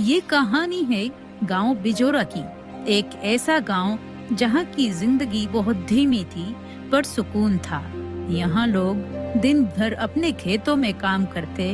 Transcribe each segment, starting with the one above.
ये कहानी है गांव बिजोरा की। एक ऐसा गांव जहां की जिंदगी बहुत धीमी थी पर सुकून था। यहाँ लोग दिन भर अपने खेतों में काम करते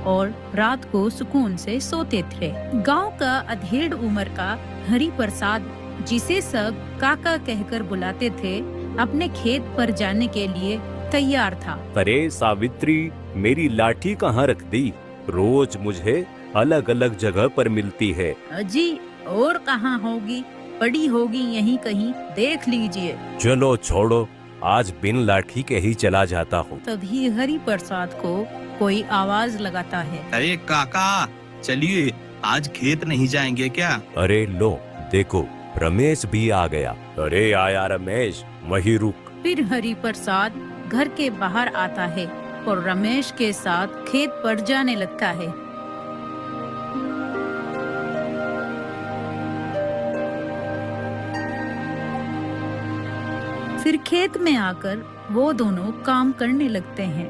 और रात को सुकून से सोते थे। गांव का अधेड़ उम्र का हरि प्रसाद, जिसे सब काका कहकर बुलाते थे, अपने खेत पर जाने के लिए तैयार था। अरे सावित्री, मेरी लाठी कहाँ रख दी? रोज मुझे अलग अलग जगह पर मिलती है। अजी, और कहाँ होगी, पड़ी होगी यहीं कहीं, देख लीजिए। चलो छोड़ो, आज बिन लाठी के ही चला जाता हूँ। तभी हरि प्रसाद को कोई आवाज लगाता है। अरे काका, चलिए आज खेत नहीं जाएंगे क्या? अरे लो देखो, रमेश भी आ गया। अरे आया रमेश, वहीं रुक। फिर हरि प्रसाद घर के बाहर आता है और रमेश के साथ खेत पर जाने लगता है। फिर खेत में आकर वो दोनों काम करने लगते हैं।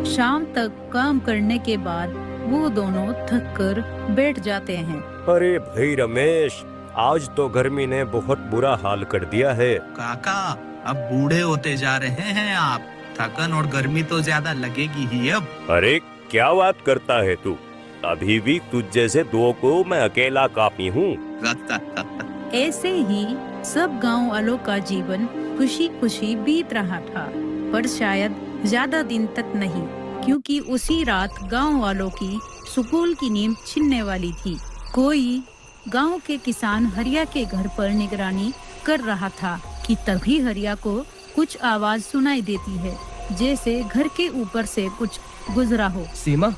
शाम तक काम करने के बाद वो दोनों थक कर बैठ जाते हैं। अरे भाई रमेश, आज तो गर्मी ने बहुत बुरा हाल कर दिया है। काका, अब बूढ़े होते जा रहे हैं आप, थकन और गर्मी तो ज्यादा लगेगी ही अब। अरे क्या बात करता है तू? अभी भी तुझ जैसे दो को मैं अकेला काफी हूँ। ऐसे ही सब गांव वालों का जीवन खुशी खुशी बीत रहा था, पर शायद ज्यादा दिन तक नहीं, क्योंकि उसी रात गांव वालों की सुकून की नींद छिनने वाली थी। कोई गांव के किसान हरिया के घर पर निगरानी कर रहा था कि तभी हरिया को कुछ आवाज सुनाई देती है, जैसे घर के ऊपर से कुछ गुजरा हो। सीमा,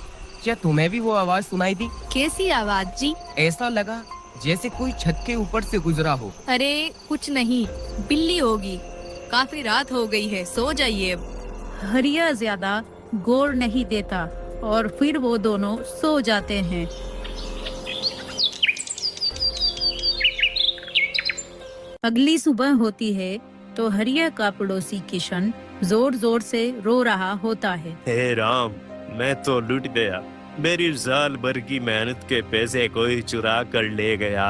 क्या तुम्हें भी वो आवाज सुनाई दी? कैसी आवाज जी? ऐसा लगा जैसे कोई छत के ऊपर से गुजरा हो। अरे कुछ नहीं, बिल्ली होगी। काफी रात हो गई है, सो जाइए अब। हरिया ज्यादा गौर नहीं देता और फिर वो दोनों सो जाते हैं। अगली सुबह होती है तो हरिया का पड़ोसी किशन जोर जोर से रो रहा होता है। हे राम, मैं तो लुट गया। मेरी साल भर की मेहनत के पैसे कोई चुरा कर ले गया।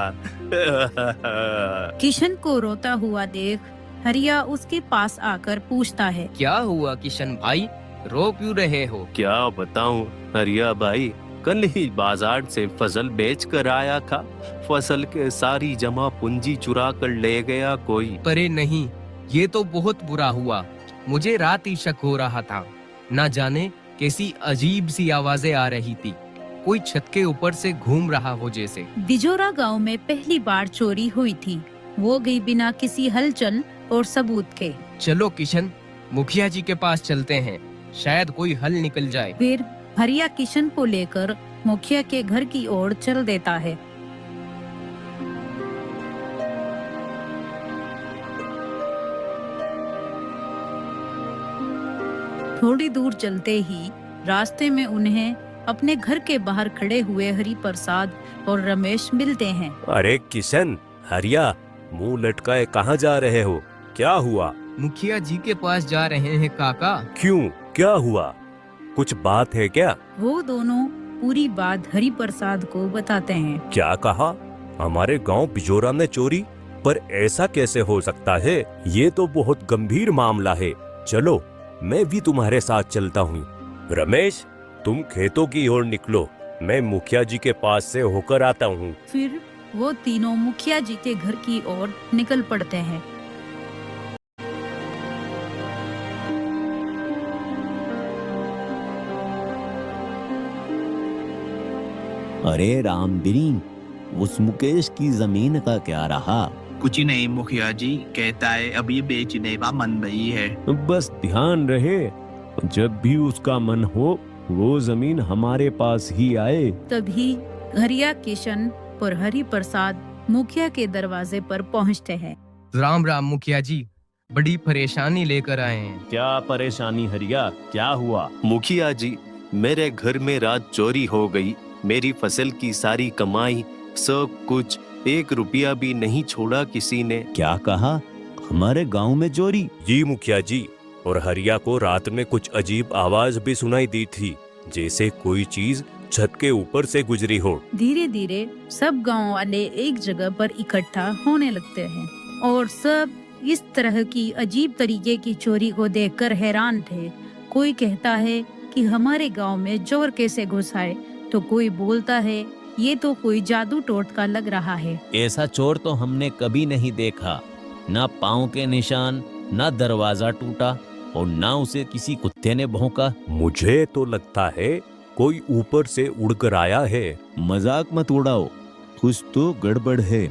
किशन को रोता हुआ देख हरिया उसके पास आकर पूछता है। क्या हुआ किशन भाई, रो क्यों रहे हो? क्या बताऊं हरिया भाई, कल ही बाजार से फसल बेच कर आया था। फसल के सारी जमा पूंजी चुरा कर ले गया कोई। अरे नहीं, ये तो बहुत बुरा हुआ। मुझे रात ही शक हो रहा था, न जाने कैसी अजीब सी आवाजें आ रही थी, कोई छत के ऊपर से घूम रहा हो जैसे। बिजोरा गांव में पहली बार चोरी हुई थी, वो गई बिना किसी हलचल और सबूत के। चलो किशन, मुखिया जी के पास चलते हैं, शायद कोई हल निकल जाए। फिर हरिया किशन को लेकर मुखिया के घर की ओर चल देता है। थोड़ी दूर चलते ही रास्ते में उन्हें अपने घर के बाहर खड़े हुए हरि प्रसाद और रमेश मिलते हैं। अरे किशन, हरिया, मुंह लटकाए कहाँ जा रहे हो? क्या हुआ? मुखिया जी के पास जा रहे हैं काका। क्यों, क्या हुआ? कुछ बात है क्या? वो दोनों पूरी बात हरि प्रसाद को बताते हैं। क्या कहा? हमारे गांव बिजोरा में चोरी? पर ऐसा कैसे हो सकता है? ये तो बहुत गंभीर मामला है। चलो, मैं भी तुम्हारे साथ चलता हूँ। रमेश, तुम खेतों की ओर निकलो, मैं मुखिया जी के पास से होकर आता हूँ। फिर वो तीनों मुखिया जी के घर की ओर निकल पड़ते हैं। अरे रामबिरी, उस मुकेश की जमीन का क्या रहा? कुछ नहीं मुखिया जी, कहता है अभी बेचने का मन नहीं है। बस ध्यान रहे, जब भी उसका मन हो वो जमीन हमारे पास ही आए। तभी हरिया, किशन और हरि प्रसाद मुखिया के दरवाजे पर पहुंचते हैं। राम राम मुखिया जी, बड़ी परेशानी लेकर आए हैं। क्या परेशानी हरिया, क्या हुआ? मुखिया जी, मेरे घर में रात चोरी हो गई। मेरी फसल की सारी कमाई, सब कुछ 1 रुपया भी नहीं छोड़ा किसी ने। क्या कहा? हमारे गांव में चोरी? जी मुखिया जी, और हरिया को रात में कुछ अजीब आवाज भी सुनाई दी थी, जैसे कोई चीज छत के ऊपर से गुजरी हो। धीरे धीरे सब गांव वाले एक जगह पर इकट्ठा होने लगते हैं और सब इस तरह की अजीब तरीके की चोरी को देखकर हैरान थे। कोई कहता है कि हमारे गांव में चोर कैसे घुस आए, तो कोई बोलता है ये तो कोई जादू टोटका लग रहा है। ऐसा चोर तो हमने कभी नहीं देखा। ना पाँव के निशान, ना दरवाजा टूटा और ना उसे किसी कुत्ते ने भौंका। मुझे तो लगता है कोई ऊपर से उड़कर आया है। मजाक मत उड़ाओ, कुछ तो गड़बड़ है।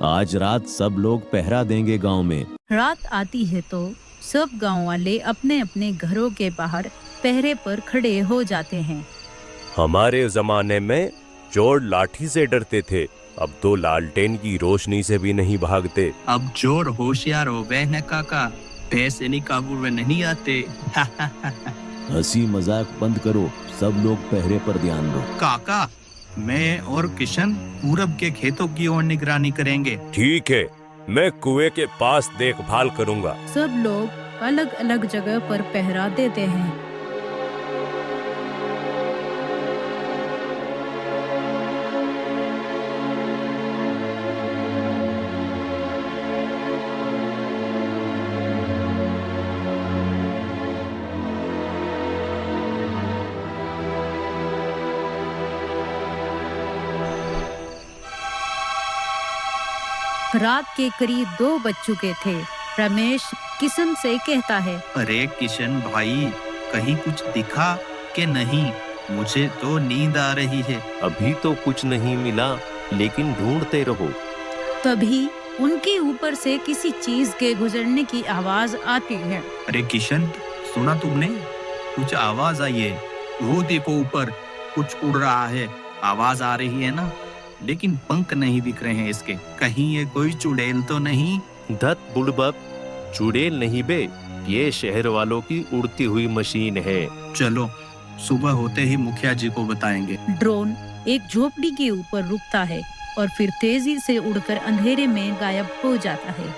आज रात सब लोग पहरा देंगे गांव में। रात आती है तो सब गांव वाले अपने अपने घरों के बाहर पहरे पर खड़े हो जाते हैं। हमारे जमाने में चोर लाठी से डरते थे, अब तो लालटेन की रोशनी से भी नहीं भागते। अब चोर होशियार हो गए हैं काका, पैसे नहीं काबू में नहीं आते। हंसी मजाक बंद करो, सब लोग पहरे पर ध्यान दो। काका, मैं और किशन पूरब के खेतों की ओर निगरानी करेंगे। ठीक है, मैं कुएं के पास देखभाल करूंगा। सब लोग अलग अलग जगह पर पहरा देते हैं। रात के करीब 2 बज चुके थे। रमेश किशन से कहता है, अरे किशन भाई, कहीं कुछ दिखा कि नहीं? मुझे तो नींद आ रही है। अभी तो कुछ नहीं मिला, लेकिन ढूंढते रहो। तभी उनके ऊपर से किसी चीज के गुजरने की आवाज आती है। अरे किशन, सुना तुमने? कुछ आवाज आई है। वो देखो, ऊपर कुछ उड़ रहा है। आवाज आ रही है ना, लेकिन पंख नहीं दिख रहे हैं इसके। कहीं ये कोई चुड़ैल तो नहीं? धत बुड़बक, चुड़ैल नहीं बे, ये शहर वालों की उड़ती हुई मशीन है। चलो, सुबह होते ही मुखिया जी को बताएंगे। ड्रोन एक झोपड़ी के ऊपर रुकता है और फिर तेजी से उड़कर अंधेरे में गायब हो जाता है।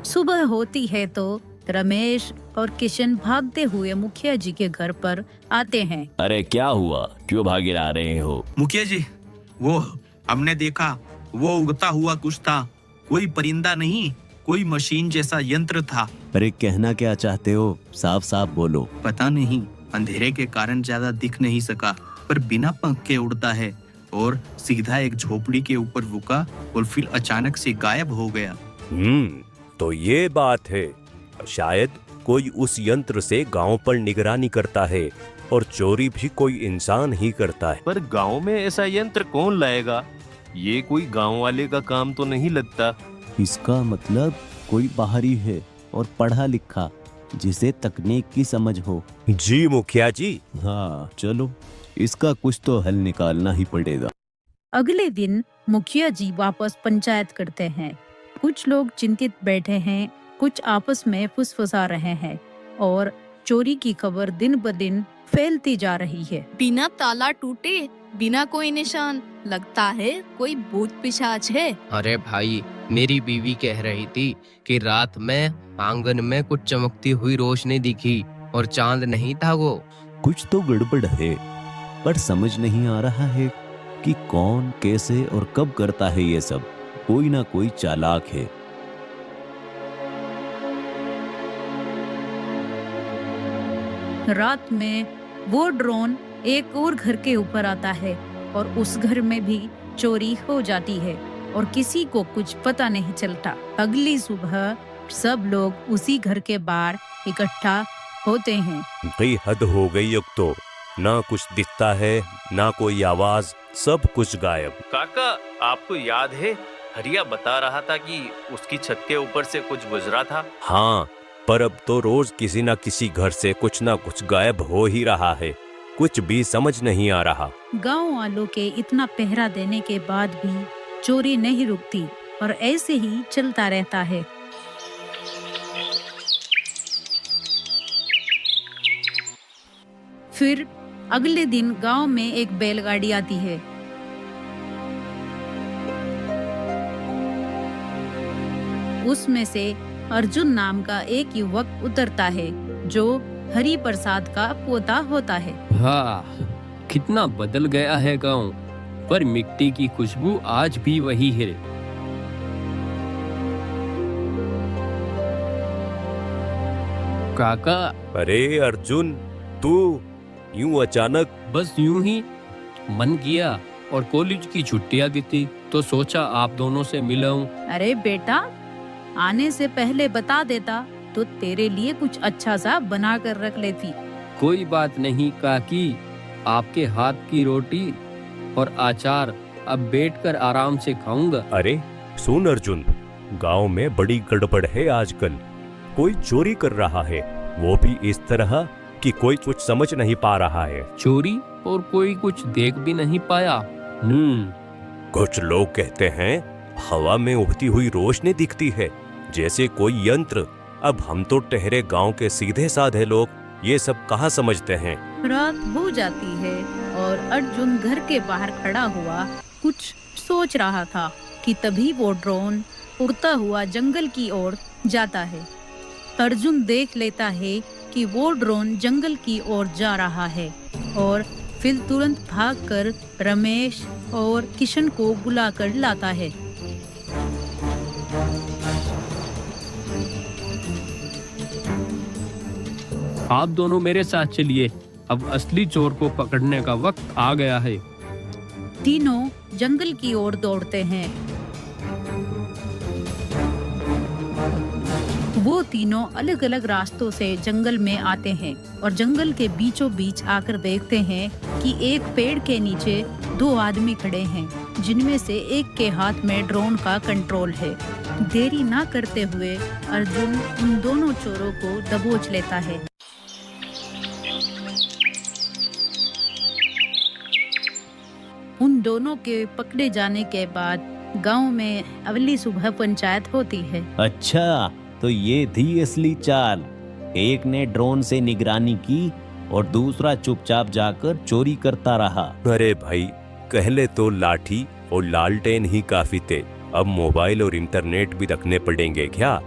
सुबह होती है तो रमेश और किशन भागते हुए मुखिया जी के घर पर आते हैं। अरे क्या हुआ, क्यों भागे आ रहे हो? मुखिया जी, वो हमने देखा, वो उड़ता हुआ कुछ था। कोई परिंदा नहीं, कोई मशीन जैसा यंत्र था। अरे कहना क्या चाहते हो, साफ साफ बोलो। पता नहीं, अंधेरे के कारण ज्यादा दिख नहीं सका, पर बिना पंख के उड़ता है और सीधा एक झोपड़ी के ऊपर रुका और फिर अचानक से गायब हो गया। तो ये बात है। शायद कोई उस यंत्र से गांव पर निगरानी करता है और चोरी भी कोई इंसान ही करता है। पर गांव में ऐसा यंत्र कौन लाएगा? ये कोई गांव वाले का काम तो नहीं लगता। इसका मतलब कोई बाहरी है और पढ़ा लिखा, जिसे तकनीक की समझ हो। जी मुखिया जी। हाँ चलो, इसका कुछ तो हल निकालना ही पड़ेगा। अगले दिन मुखिया जी वापस पंचायत करते हैं। कुछ लोग चिंतित बैठे हैं, कुछ आपस में फुसफुसा रहे हैं और चोरी की खबर दिन ब दिन फैलती जा रही है। बिना ताला टूटे, बिना कोई निशान, लगता है कोई भूत पिशाच है। अरे भाई, मेरी बीवी कह रही थी कि रात में आंगन में कुछ चमकती हुई रोशनी दिखी और चांद नहीं था वो। कुछ तो गड़बड़ है, पर समझ नहीं आ रहा है कि कौन, कैसे और कब करता है ये सब। कोई ना कोई चालाक है। रात में वो ड्रोन एक और घर के ऊपर आता है और उस घर में भी चोरी हो जाती है और किसी को कुछ पता नहीं चलता। अगली सुबह सब लोग उसी घर के बाहर इकट्ठा होते हैं। भाई हद हो गई अब तो। ना कुछ दिखता है, ना कोई आवाज, सब कुछ गायब। काका, आपको याद है हरिया बता रहा था कि उसकी छत के ऊपर से कुछ गुजरा था? हाँ, पर अब तो रोज किसी न किसी घर से कुछ न कुछ गायब हो ही रहा है। कुछ भी समझ नहीं आ रहा। गांव वालों के इतना पहरा देने के बाद भी चोरी नहीं रुकती और ऐसे ही चलता रहता है। फिर अगले दिन गांव में एक बैलगाड़ी आती है। उसमें से अर्जुन नाम का एक युवक उतरता है जो हरि प्रसाद का पोता होता है। वाह, कितना बदल गया है गांव, पर मिट्टी की खुशबू आज भी वही है। काका, अरे अर्जुन, तू यूं अचानक? बस यूं ही मन किया और कॉलेज की छुट्टियां दी थी तो सोचा आप दोनों से मिलाऊं। अरे बेटा, आने से पहले बता देता तो तेरे लिए कुछ अच्छा सा बना कर रख लेती। कोई बात नहीं काकी, आपके हाथ की रोटी और अचार अब बैठकर आराम से खाऊंगा। अरे सुन अर्जुन, गांव में बड़ी गड़बड़ है आजकल। कोई चोरी कर रहा है, वो भी इस तरह कि कोई कुछ समझ नहीं पा रहा है। चोरी? और कोई कुछ देख भी नहीं पाया? कुछ लोग कहते हैं हवा में उड़ती हुई रोशनी दिखती है, जैसे कोई यंत्र। अब हम तो ठहरे गांव के सीधे साधे लोग ये सब कहाँ समझते हैं। रात हो जाती है और अर्जुन घर के बाहर खड़ा हुआ कुछ सोच रहा था कि तभी वो ड्रोन उड़ता हुआ जंगल की ओर जाता है। अर्जुन देख लेता है कि वो ड्रोन जंगल की ओर जा रहा है और फिर तुरंत भागकर रमेश और किशन को बुलाकर लाता है। आप दोनों मेरे साथ चलिए, अब असली चोर को पकड़ने का वक्त आ गया है। तीनों जंगल की ओर दौड़ते हैं। वो तीनों अलग अलग रास्तों से जंगल में आते हैं और जंगल के बीचों बीच आकर देखते हैं कि एक पेड़ के नीचे दो आदमी खड़े हैं, जिनमें से एक के हाथ में ड्रोन का कंट्रोल है। देरी ना करते हुए अर्जुन उन दोनों चोरों को दबोच लेता है। उन दोनों के पकड़े जाने के बाद गांव में अगली सुबह पंचायत होती है। अच्छा, तो ये थी असली चाल। एक ने ड्रोन से निगरानी की और दूसरा चुपचाप जाकर चोरी करता रहा। अरे भाई, पहले तो लाठी और लालटेन ही काफी थे, अब मोबाइल और इंटरनेट भी रखने पड़ेंगे क्या?